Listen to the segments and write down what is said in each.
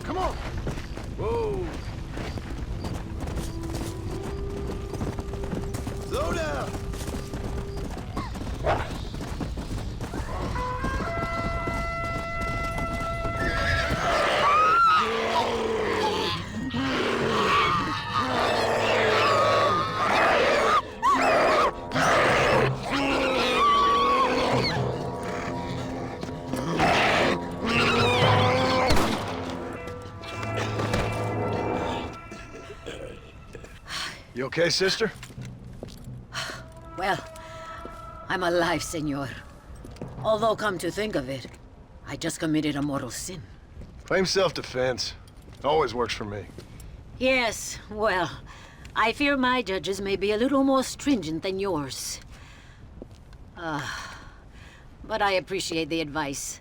Come on! Whoa! Slow down! You okay, sister? Well, I'm alive, senor. Although, come to think of it, I just committed a mortal sin. Claim self-defense. Always works for me. Yes, well, I fear my judges may be a little more stringent than yours. But I appreciate the advice.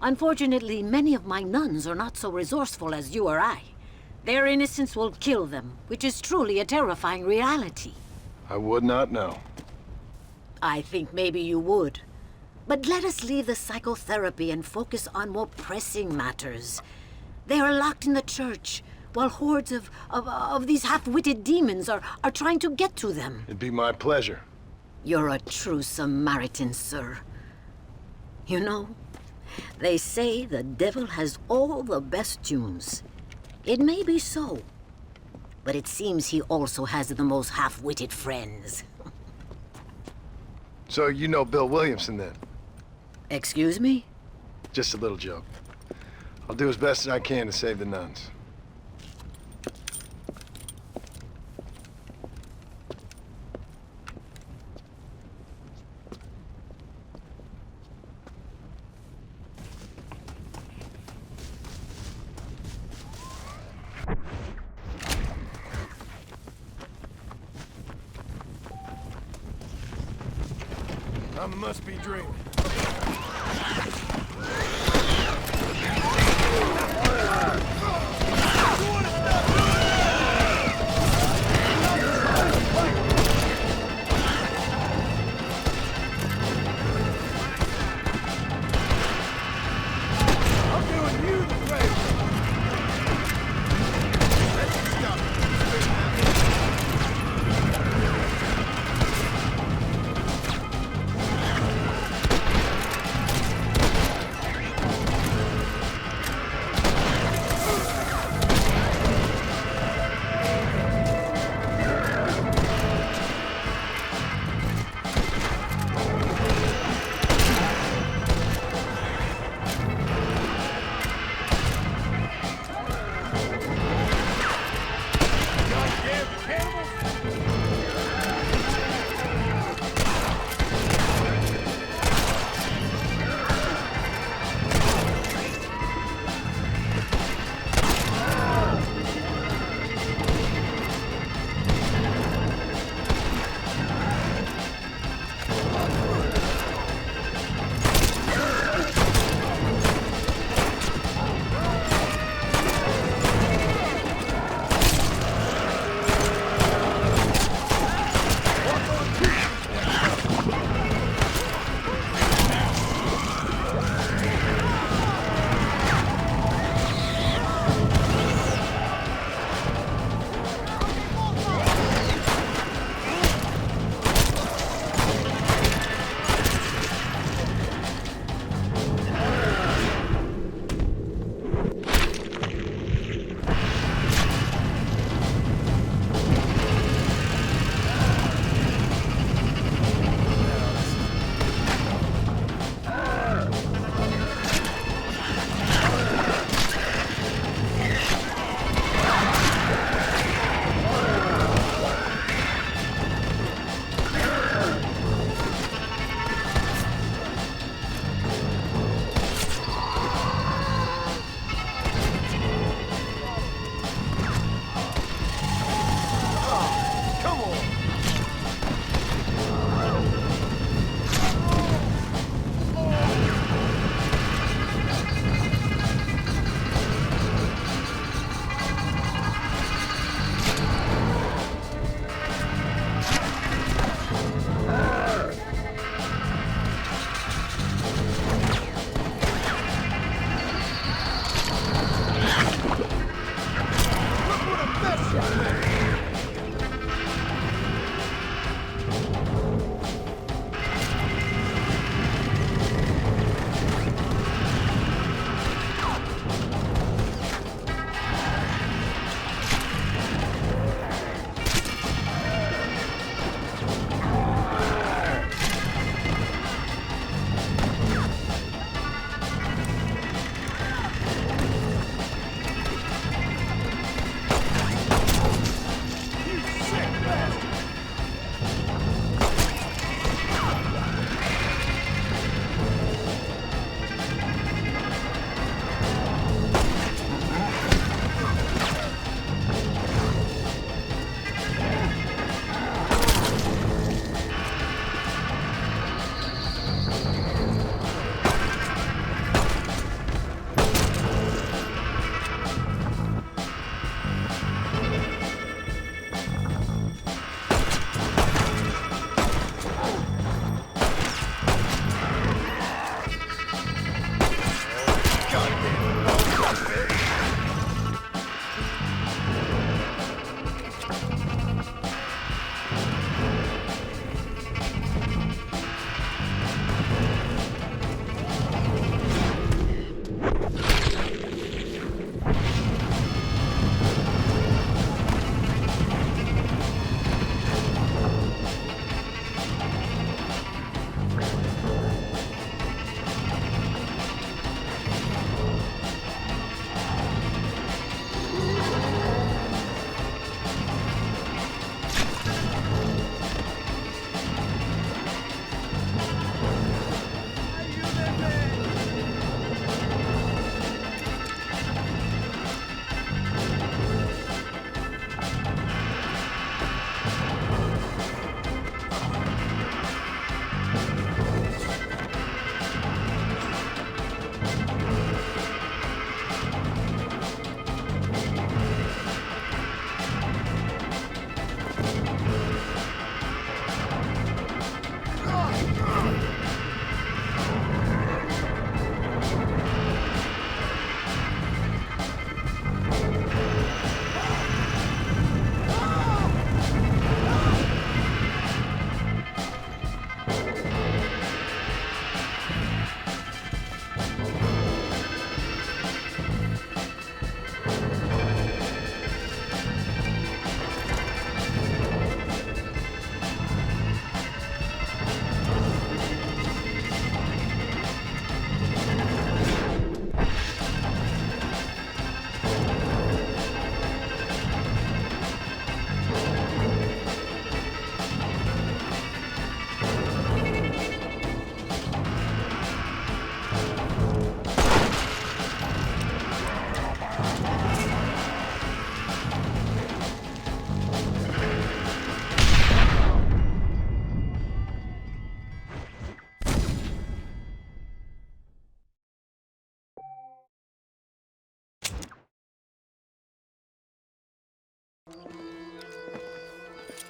Unfortunately, many of my nuns are not so resourceful as you or I. Their innocence will kill them, which is truly a terrifying reality. I would not know. I think maybe you would. But let us leave the psychotherapy and focus on more pressing matters. They are locked in the church, while hordes of these half-witted demons are trying to get to them. It'd be my pleasure. You're a true Samaritan, sir. You know, they say the devil has all the best tunes. It may be so, but it seems he also has the most half-witted friends. So you know Bill Williamson, then? Excuse me? Just a little joke. I'll do as best as I can to save the nuns. I must be drinking.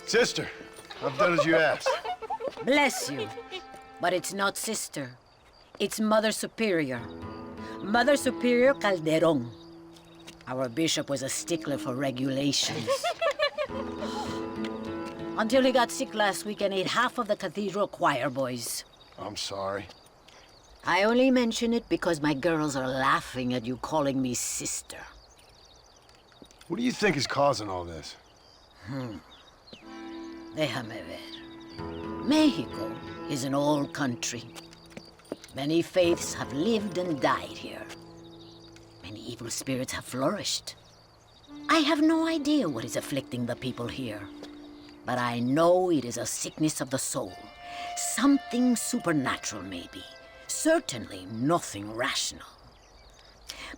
Sister, I've done as you asked. Bless you. But it's not sister. It's Mother Superior. Mother Superior Calderon. Our bishop was a stickler for regulations. Until he got sick last week and ate half of the cathedral choir boys. I'm sorry. I only mention it because my girls are laughing at you calling me sister. What do you think is causing all this? Déjame ver. Mexico is an old country. Many faiths have lived and died here. Many evil spirits have flourished. I have no idea what is afflicting the people here. But I know it is a sickness of the soul. Something supernatural, maybe. Certainly nothing rational.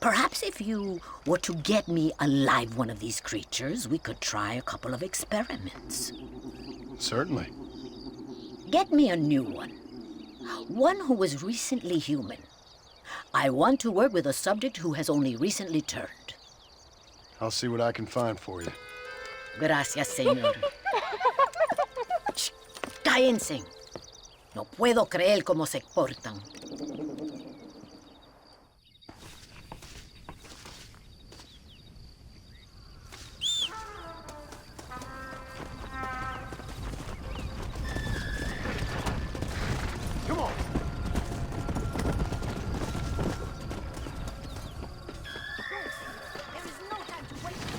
Perhaps if you were to get me alive one of these creatures, we could try a couple of experiments. Certainly. Get me a new one. One who was recently human. I want to work with a subject who has only recently turned. I'll see what I can find for you. Gracias, señor. Shh, cállense. No puedo creer cómo se portan. Come on. There is no time to waste.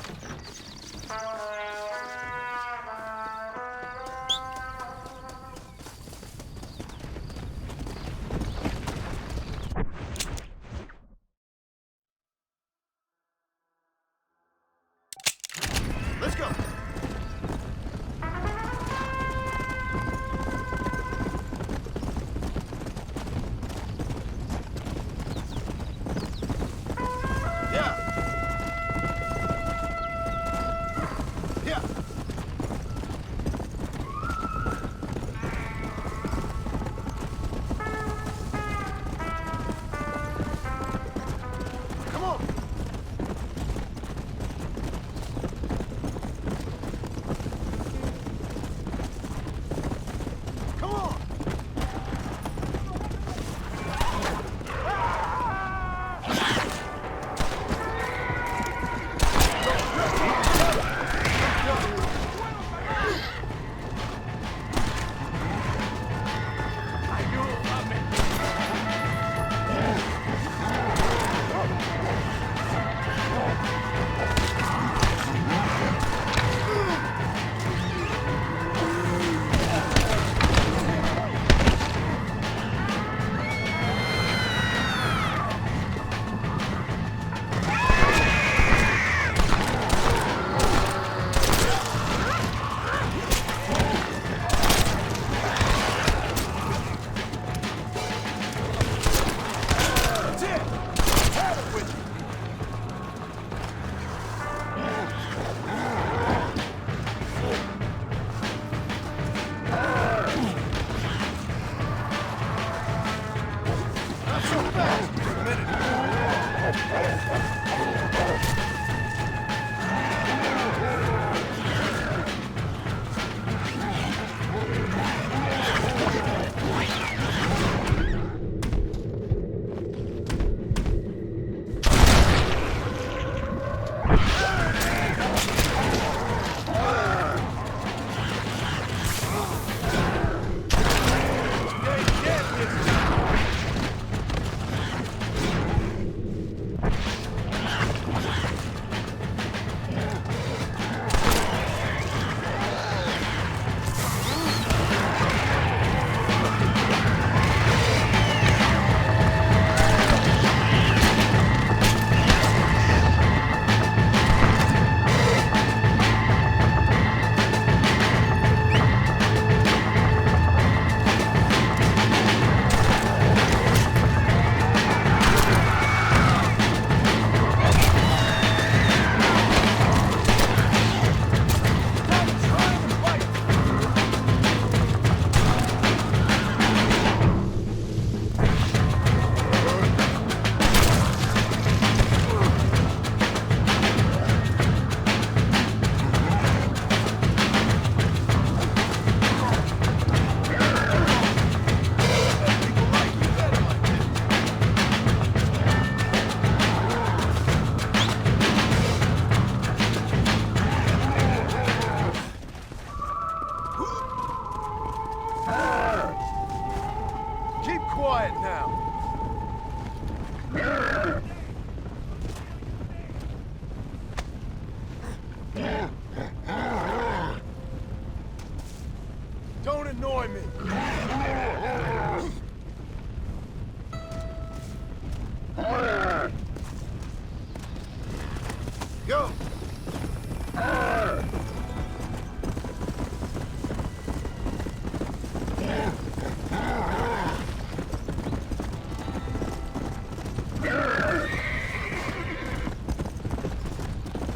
Go!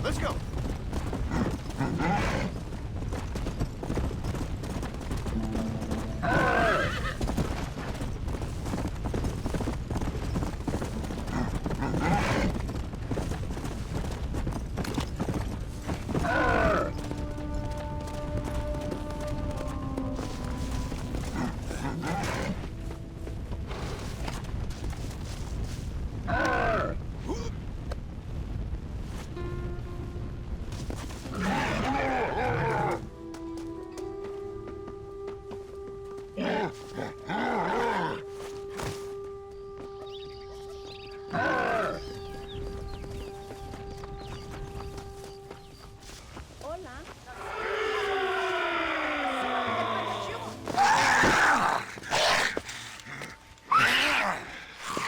Let's go!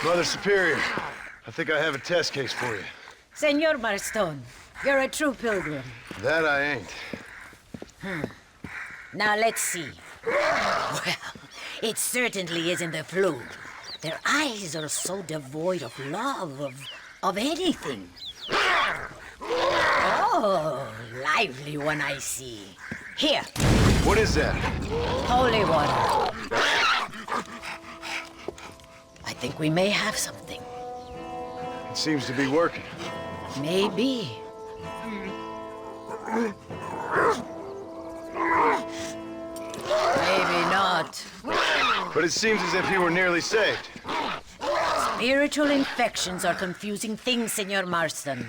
Mother Superior, I think I have a test case for you. Senor Marston, you're a true pilgrim. That I ain't. Now let's see. Well, it certainly isn't the flu. Their eyes are so devoid of love, of anything. Oh, lively one I see. Here, What is that? holy water. I think we may have something. It seems to be working. Maybe. Maybe not. But it seems as if he were nearly saved. Spiritual infections are confusing things, Senor Marston.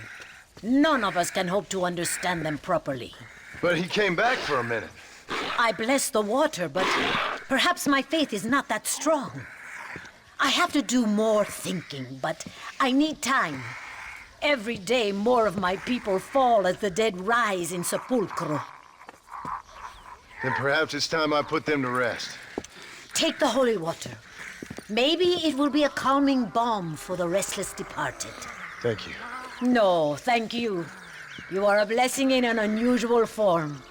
None of us can hope to understand them properly. But he came back for a minute. I bless the water, but perhaps my faith is not that strong. I have to do more thinking, but I need time. Every day, more of my people fall as the dead rise in sepulchro. Then perhaps it's time I put them to rest. Take the holy water. Maybe it will be a calming balm for the restless departed. Thank you. No, thank you. You are a blessing in an unusual form.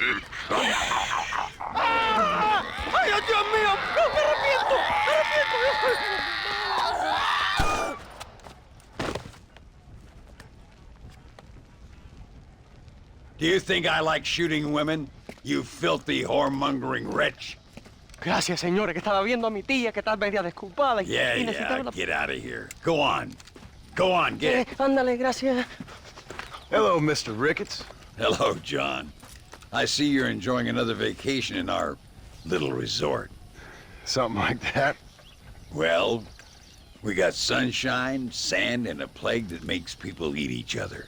¡Ay, Dios mío! ¡No, me arrepiento! ¡Me arrepiento! Do you think I like shooting women? You filthy, whoremongering wretch. Gracias, señores, que estaba viendo a mi tía que está media desculpada y necesitaba... Get out of here. Go on. Go on, get. Ándale, gracias. Hello, Mr. Ricketts. Hello, John. I see you're enjoying another vacation in our little resort. Something like that. Well, we got sunshine, sand, and a plague that makes people eat each other.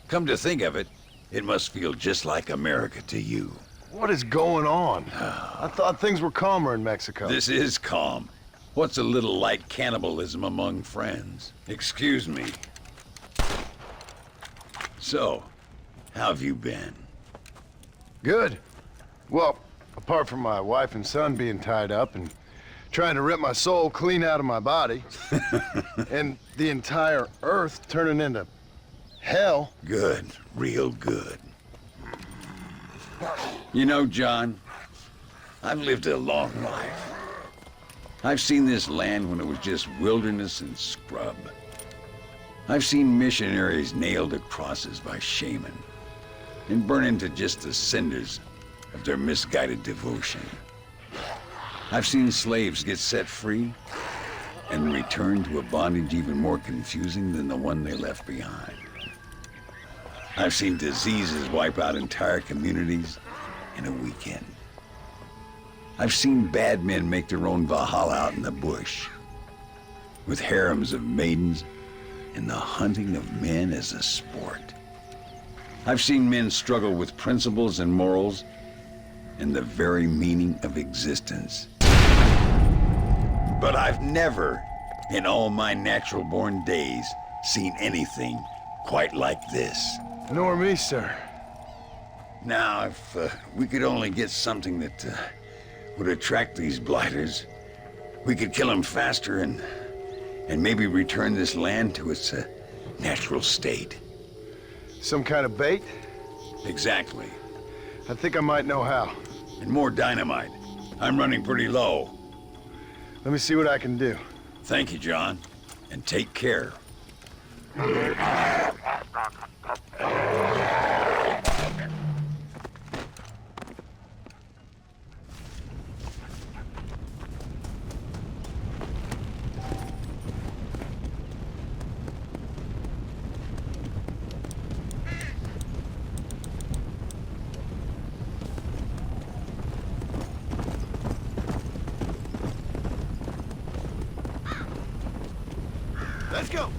Come to think of it, it must feel just like America to you. What is going on? I thought things were calmer in Mexico. This is calm. What's a little light cannibalism among friends? Excuse me. So, how have you been? Good. Well, apart from my wife and son being tied up and trying to rip my soul clean out of my body, and the entire Earth turning into hell. Good. Real good. You know, John, I've lived a long life. I've seen this land when it was just wilderness and scrub. I've seen missionaries nailed to crosses by shaman and burn into just the cinders of their misguided devotion. I've seen slaves get set free and return to a bondage even more confusing than the one they left behind. I've seen diseases wipe out entire communities in a weekend. I've seen bad men make their own Valhalla out in the bush, with harems of maidens and the hunting of men as a sport. I've seen men struggle with principles and morals and the very meaning of existence. But I've never, in all my natural-born days, seen anything quite like this. Nor me, sir. Now, if we could only get something that would attract these blighters, we could kill them faster and maybe return this land to its natural state. Some kind of bait? Exactly. I think I might know how. And more dynamite. I'm running pretty low. Let me see what I can do. Thank you, John. And take care. Let's go!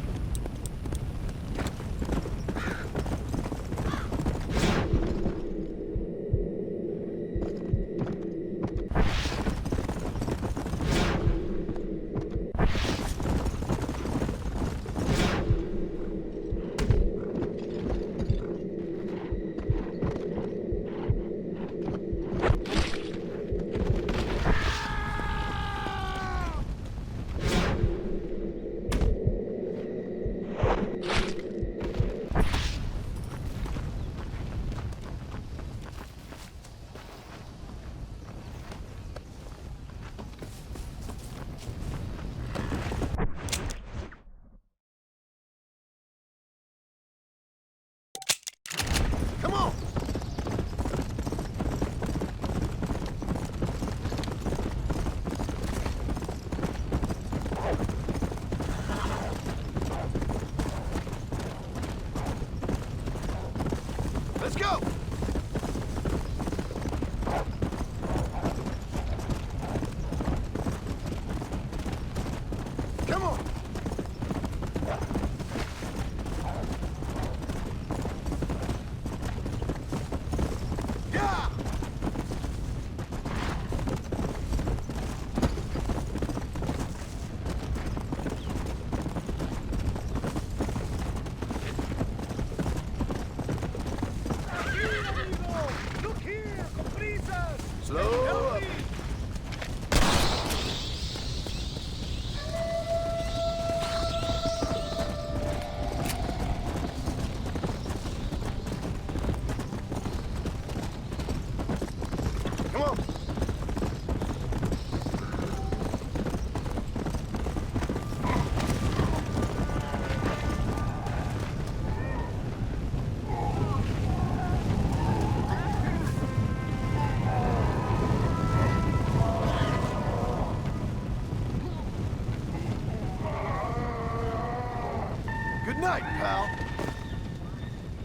Come on! Let's go! Come on! Yeah! Look here, comprisas! Slow up. pal.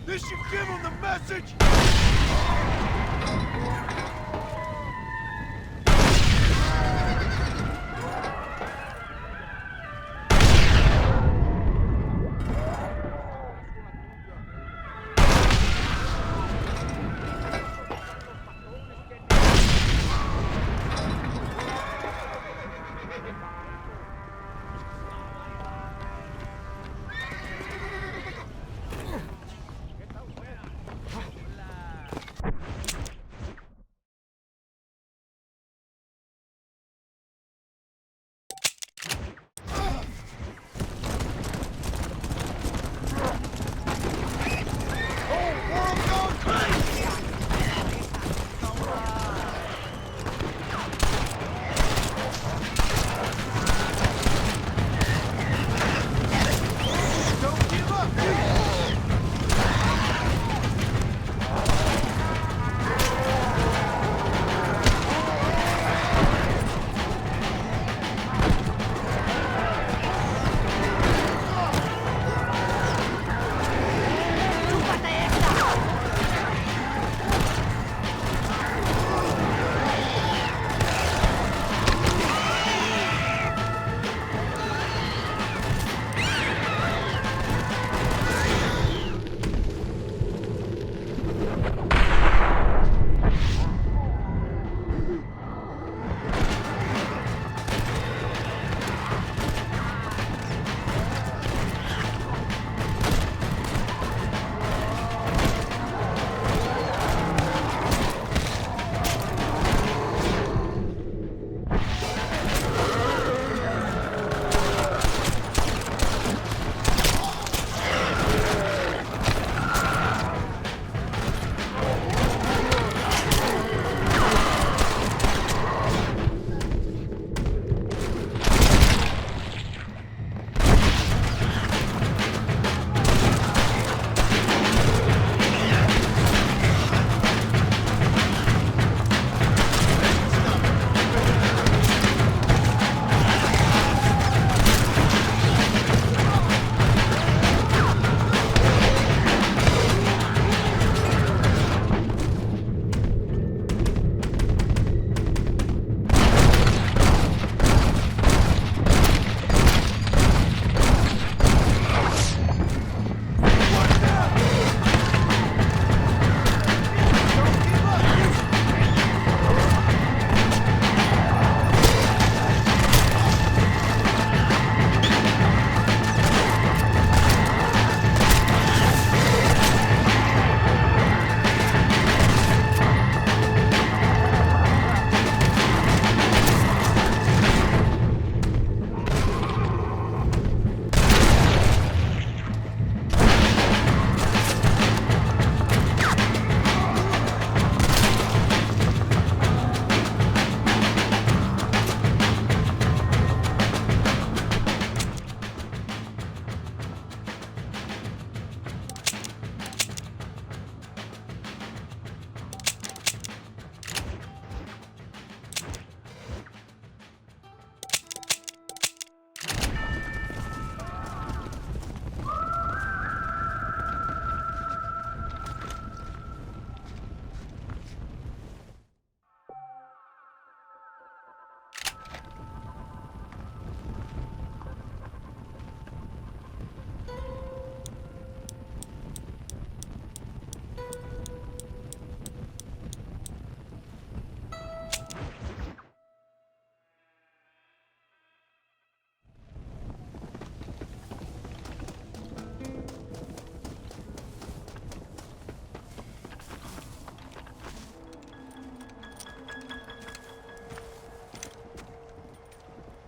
This should give him the message!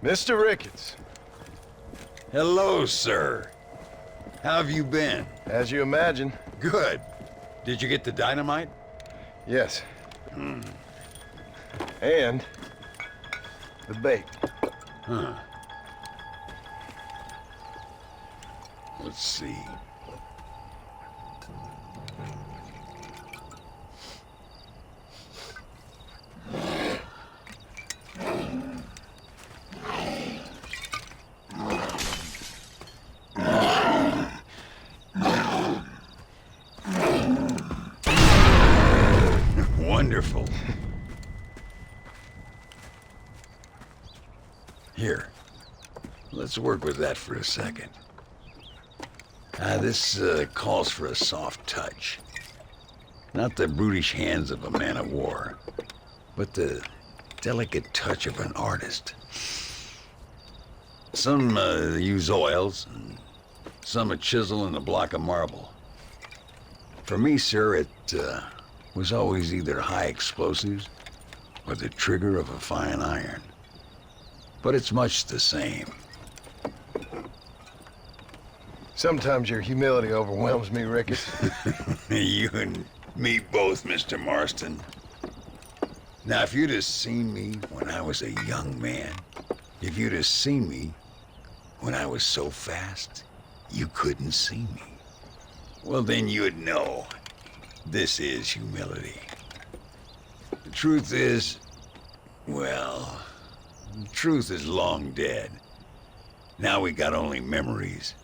Mr. Ricketts. Hello, sir. How have you been? As you imagine. Good. Did you get the dynamite? Yes. And the bait. Huh. Let's see. Wonderful. Here, let's work with that for a second. This calls for a soft touch. Not the brutish hands of a man of war, but the delicate touch of an artist. Some use oils, and some a chisel and a block of marble. For me, sir, it was always either high explosives or the trigger of a fine iron. But it's much the same. Sometimes your humility overwhelms me, Ricketts. You and me both, Mr. Marston. Now, if you'd have seen me when I was a young man, if you'd have seen me when I was so fast, you couldn't see me. Well, then you'd know this is humility. The truth is, well, the truth is long dead. Now we got only memories.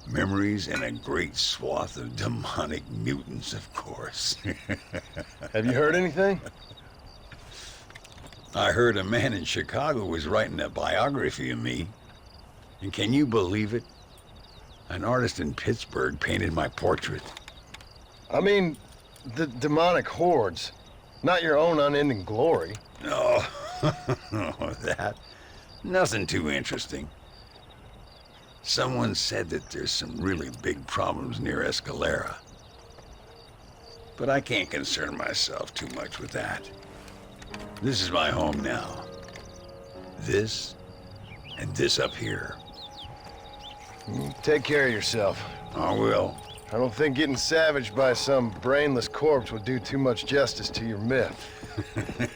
Memories and a great swath of demonic mutants, of course. Have you heard anything? I heard a man in Chicago was writing a biography of me. And can you believe it? An artist in Pittsburgh painted my portrait. I mean, the demonic hordes, not your own unending glory. No, that. Nothing too interesting. Someone said that there's some really big problems near Escalera. But I can't concern myself too much with that. This is my home now. This, and this up here. Take care of yourself. I will. I don't think getting savaged by some brainless corpse would do too much justice to your myth.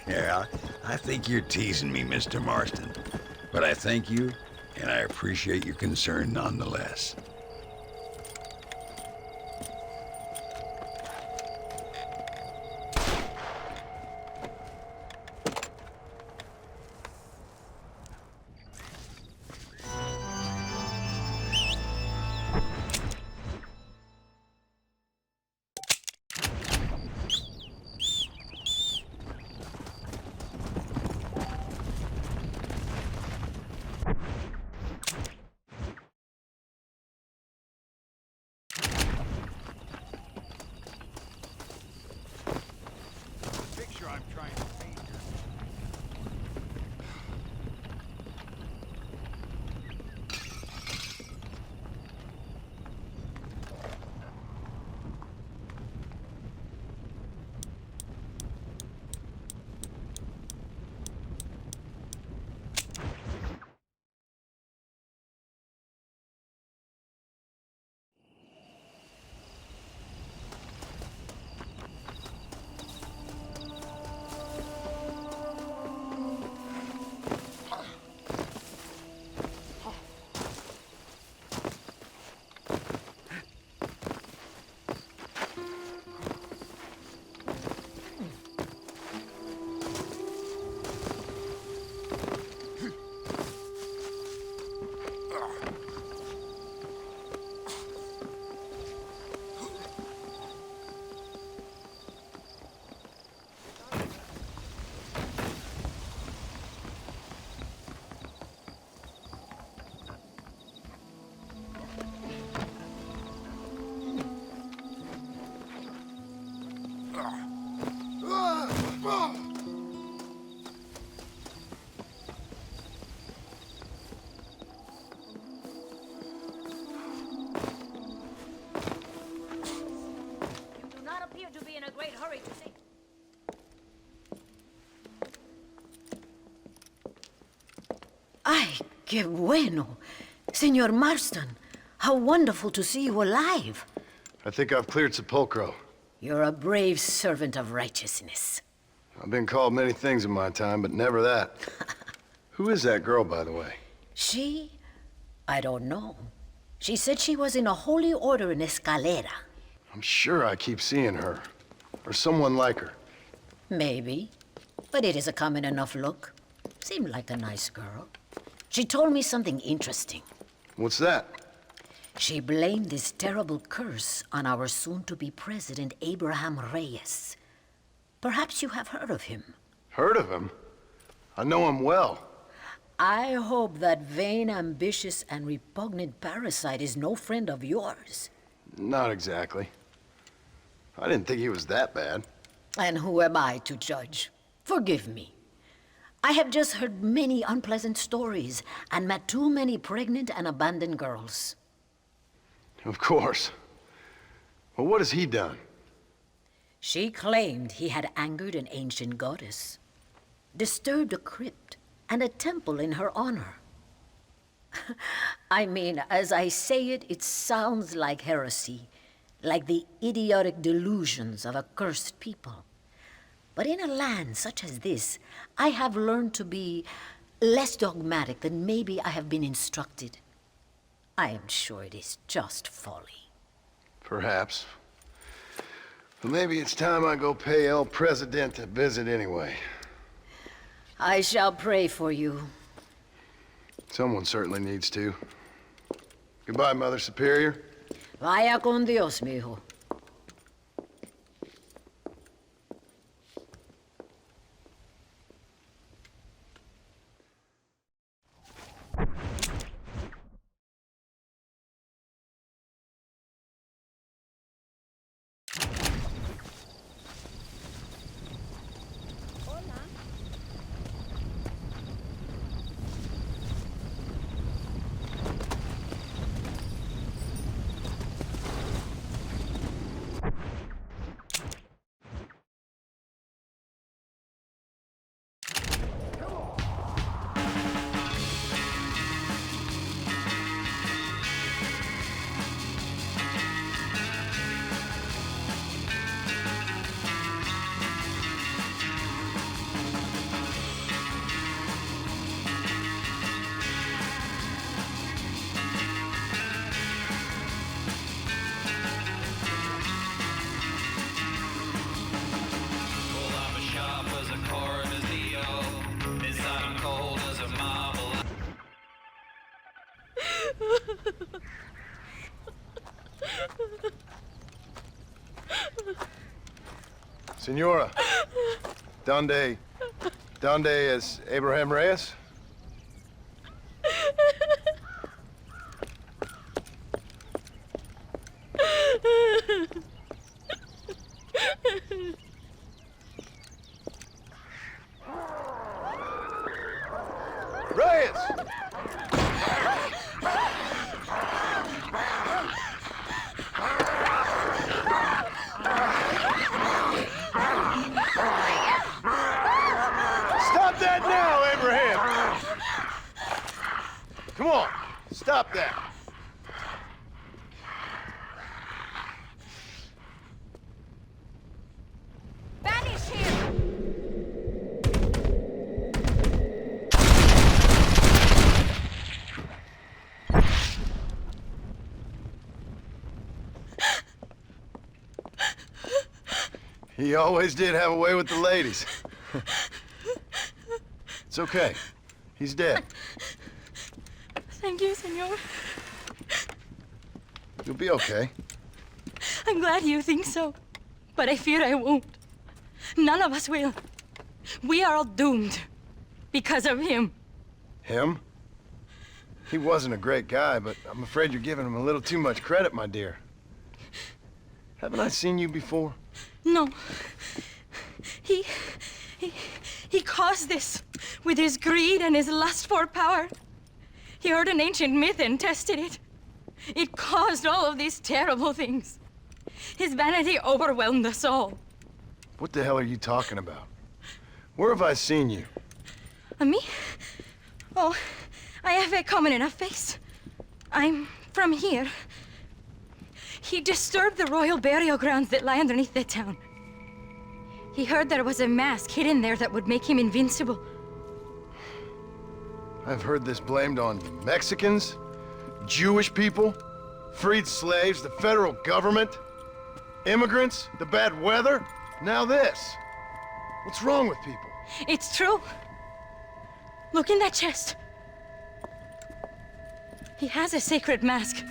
Yeah, I think you're teasing me, Mr. Marston. But I thank you, and I appreciate your concern nonetheless. Ay, qué bueno. Senor Marston, how wonderful to see you alive. I think I've cleared Sepulcro. You're a brave servant of righteousness. I've been called many things in my time, but never that. Who is that girl, by the way? She? I don't know. She said she was in a holy order in Escalera. I'm sure I keep seeing her. Or someone like her. Maybe. But it is a common enough look. Seemed like a nice girl. She told me something interesting. What's that? She blamed this terrible curse on our soon-to-be president, Abraham Reyes. Perhaps you have heard of him. Heard of him? I know him well. I hope that vain, ambitious, and repugnant parasite is no friend of yours. Not exactly. I didn't think he was that bad. And who am I to judge? Forgive me. I have just heard many unpleasant stories and met too many pregnant and abandoned girls. Of course. Well, what has he done? She claimed he had angered an ancient goddess, disturbed a crypt and a temple in her honor. I mean, as I say it, it sounds like heresy, like the idiotic delusions of a cursed people. But in a land such as this, I have learned to be less dogmatic than maybe I have been instructed. I am sure it is just folly. Perhaps. But maybe it's time I go pay El Presidente a visit anyway. I shall pray for you. Someone certainly needs to. Goodbye, Mother Superior. Vaya con Dios, mijo. Senora, donde es Abraham Reyes? Reyes! Stop that now, Abraham! Come on, stop that. Vanish here! He always did have a way with the ladies. It's okay. He's dead. Thank you, senor. You'll be okay. I'm glad you think so, but I fear I won't. None of us will. We are all doomed because of him. Him? He wasn't a great guy, but I'm afraid you're giving him a little too much credit, my dear. Haven't I seen you before? No. He caused this with his greed and his lust for power. He heard an ancient myth and tested it. It caused all of these terrible things. His vanity overwhelmed us all. What the hell are you talking about? Where have I seen you? Me? Oh, I have a common enough face. I'm from here. He disturbed the royal burial grounds that lie underneath the town. He heard there was a mask hidden there that would make him invincible. I've heard this blamed on Mexicans, Jewish people, freed slaves, the federal government, immigrants, the bad weather, now this. What's wrong with people? It's true. Look in that chest. He has a sacred mask.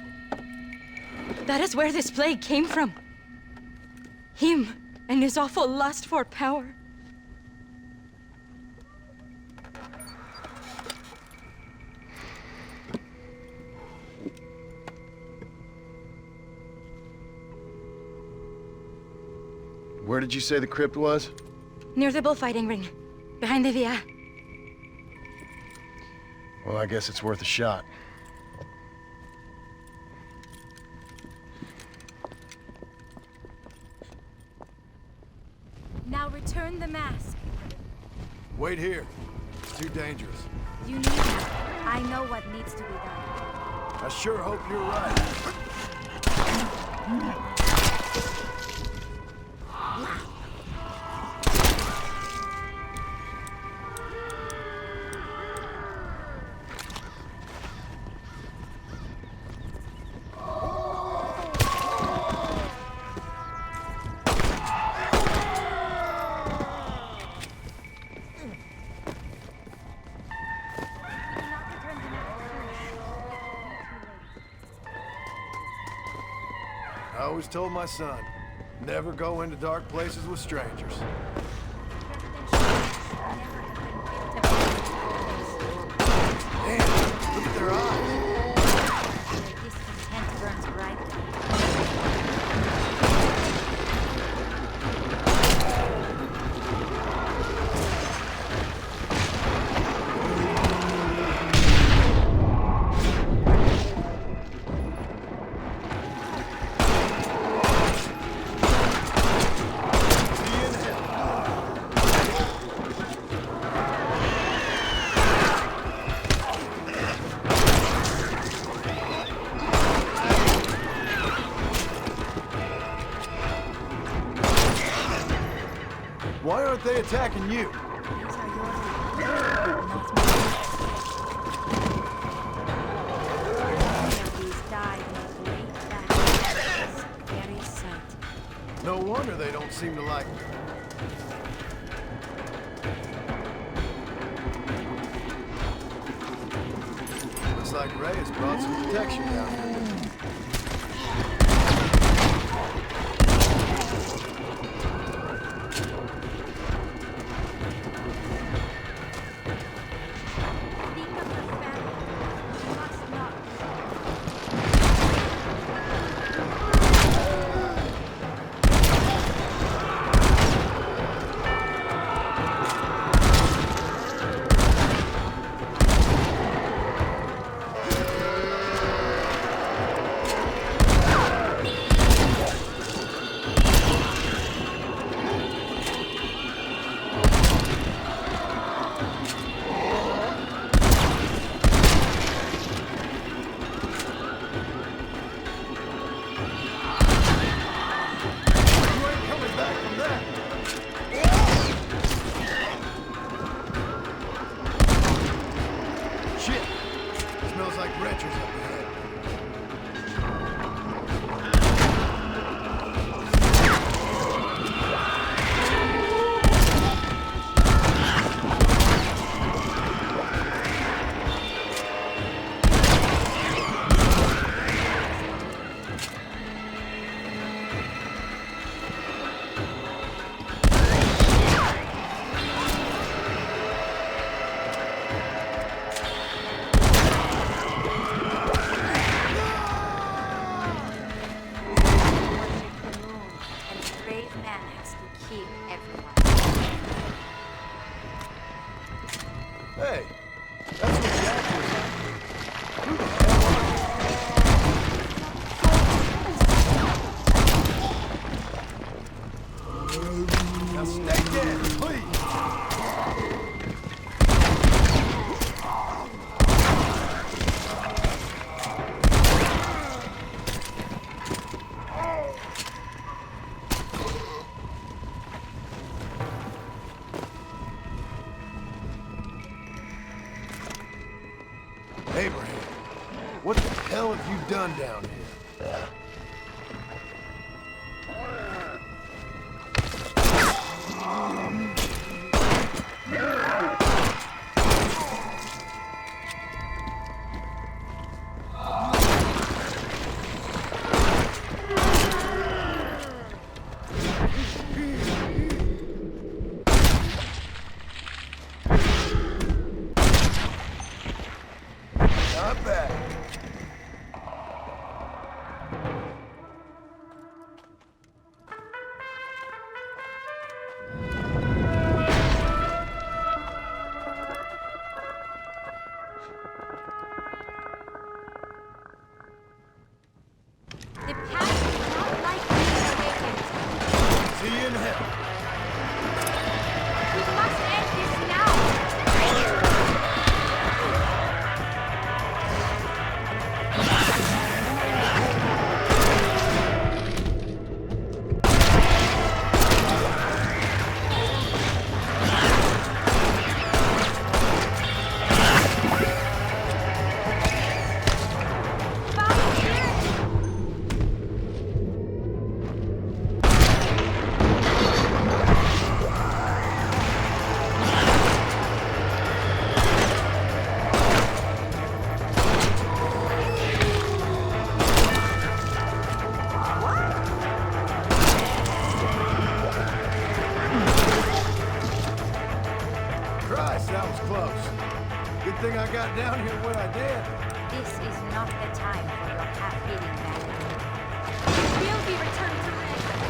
That is where this plague came from. Him and his awful lust for power. Where did you say the crypt was? Near the bullfighting ring, behind the Via. Well, I guess it's worth a shot. Now return the mask. Wait here. It's too dangerous. You need me. I know what needs to be done. I sure hope you're right. I always told my son, never go into dark places with strangers. Damn, look at their eyes. Their discontent burns bright. Why aren't they attacking you? These are your not mine. Many of these died in a great battle. Very sight. No wonder they don't seem to like me. Looks like Ray has brought some protection down here. Think of the family. You must not. You ain't coming back from that! Shit! Smells like wrenches up ahead. Worship the moon and its brave maniacs to keep everyone. Hey, that's what Jack was at. Who the hell are you? Now stay dead, please! Abraham, what the hell have you done down here? that was close. Good thing I got down here when I did. This is not the time for your half-hitting battle. We'll be returned to Ryzen.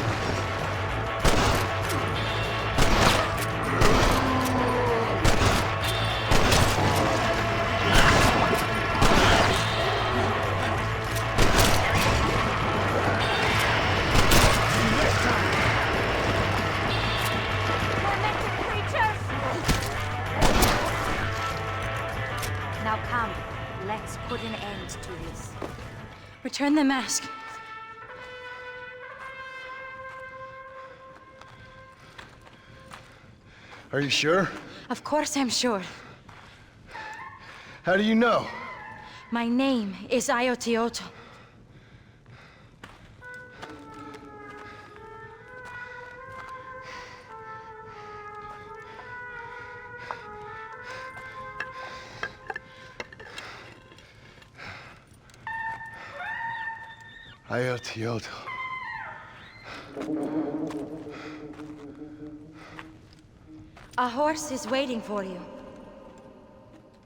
Tormented creatures! Now come, let's put an end to this. Return the mask. Are you sure? Of course I'm sure. How do you know? My name is Ayotioto. Ayotioto. A horse is waiting for you.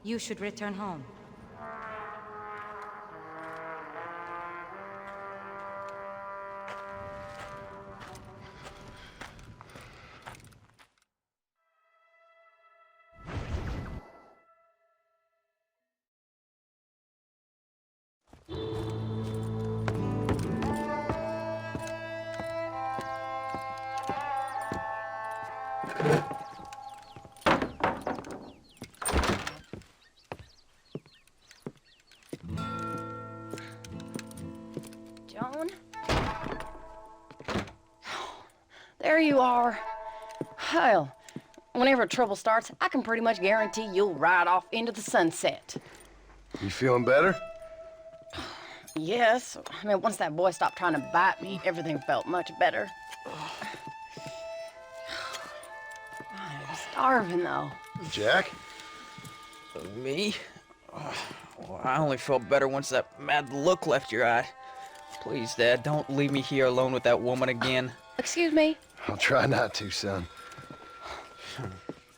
You should return home. John? There you are. Hell, whenever trouble starts, I can pretty much guarantee you'll ride off into the sunset. You feeling better? Yes. I mean, once that boy stopped trying to bite me, everything felt much better. I'm starving, though. Jack? Me? Well, I only felt better once that mad look left your eye. Please, Dad, don't leave me here alone with that woman again. Excuse me? I'll try not to, son.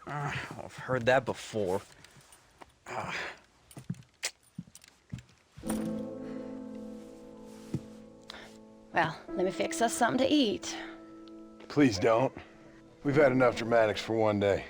I've heard that before. Well, let me fix us something to eat. Please don't. We've had enough dramatics for one day.